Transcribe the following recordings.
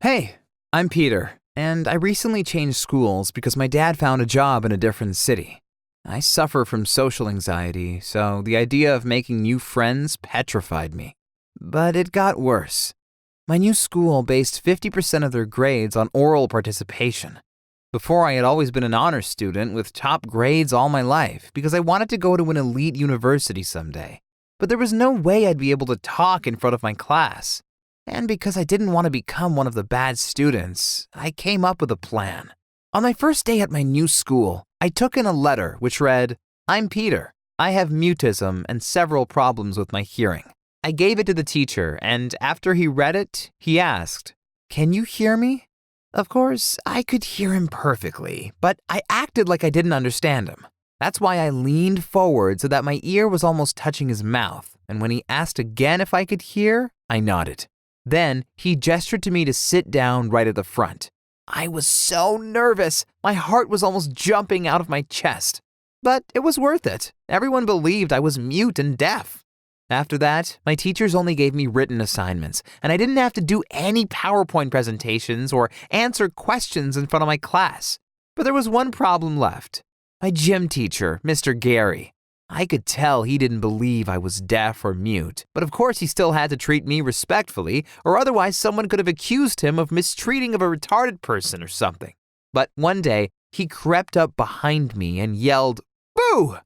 Hey, I'm Peter, and I recently changed schools because my dad found a job in a different city. I suffer from social anxiety, so the idea of making new friends petrified me. But it got worse. My new school based 50% of their grades on oral participation. Before, I had always been an honor student with top grades all my life because I wanted to go to an elite university someday. But there was no way I'd be able to talk in front of my class. And because I didn't want to become one of the bad students, I came up with a plan. On my first day at my new school, I took in a letter which read, "I'm Peter. I have mutism and several problems with my hearing." I gave it to the teacher, and after he read it, he asked, "Can you hear me?" Of course, I could hear him perfectly, but I acted like I didn't understand him. That's why I leaned forward so that my ear was almost touching his mouth, and when he asked again if I could hear, I nodded. Then he gestured to me to sit down right at the front. I was so nervous. My heart was almost jumping out of my chest. But it was worth it. Everyone believed I was mute and deaf. After that, my teachers only gave me written assignments, and I didn't have to do any PowerPoint presentations or answer questions in front of my class. But there was one problem left. My gym teacher, Mr. Gary. I could tell he didn't believe I was deaf or mute, but of course he still had to treat me respectfully, or otherwise someone could have accused him of mistreating of a retarded person or something. But one day, he crept up behind me and yelled, "Boo!"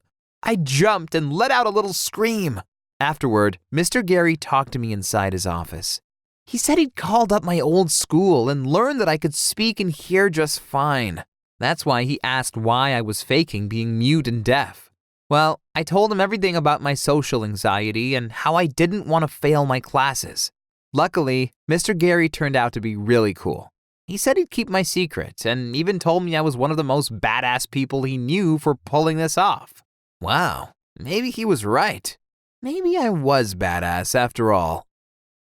I jumped and let out a little scream. Afterward, Mr. Gary talked to me inside his office. He said he'd called up my old school and learned that I could speak and hear just fine. That's why he asked why I was faking being mute and deaf. Well, I told him everything about my social anxiety and how I didn't want to fail my classes. Luckily, Mr. Gary turned out to be really cool. He said he'd keep my secret and even told me I was one of the most badass people he knew for pulling this off. Wow, maybe he was right. Maybe I was badass after all.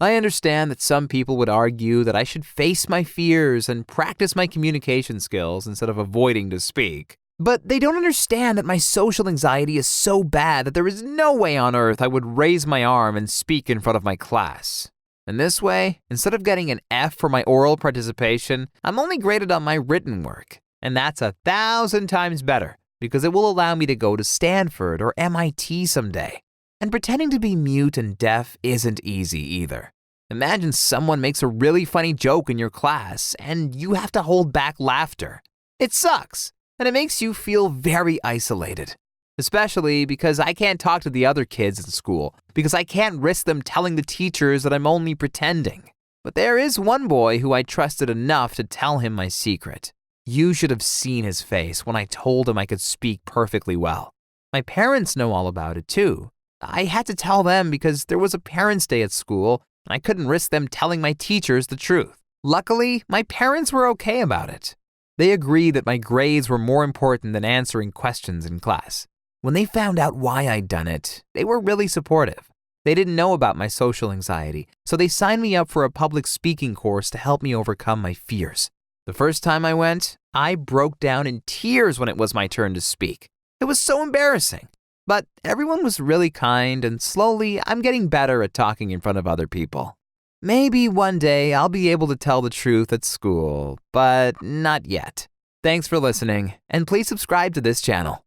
I understand that some people would argue that I should face my fears and practice my communication skills instead of avoiding to speak. But they don't understand that my social anxiety is so bad that there is no way on earth I would raise my arm and speak in front of my class. In this way, instead of getting an F for my oral participation, I'm only graded on my written work. And that's 1,000 times better because it will allow me to go to Stanford or MIT someday. And pretending to be mute and deaf isn't easy either. Imagine someone makes a really funny joke in your class and you have to hold back laughter. It sucks. And it makes you feel very isolated, especially because I can't talk to the other kids in school because I can't risk them telling the teachers that I'm only pretending. But there is one boy who I trusted enough to tell him my secret. You should have seen his face when I told him I could speak perfectly well. My parents know all about it too. I had to tell them because there was a parents' day at school and I couldn't risk them telling my teachers the truth. Luckily, my parents were okay about it. They agreed that my grades were more important than answering questions in class. When they found out why I'd done it, they were really supportive. They didn't know about my social anxiety, so they signed me up for a public speaking course to help me overcome my fears. The first time I went, I broke down in tears when it was my turn to speak. It was so embarrassing. But everyone was really kind, and slowly I'm getting better at talking in front of other people. Maybe one day I'll be able to tell the truth at school, but not yet. Thanks for listening, and please subscribe to this channel.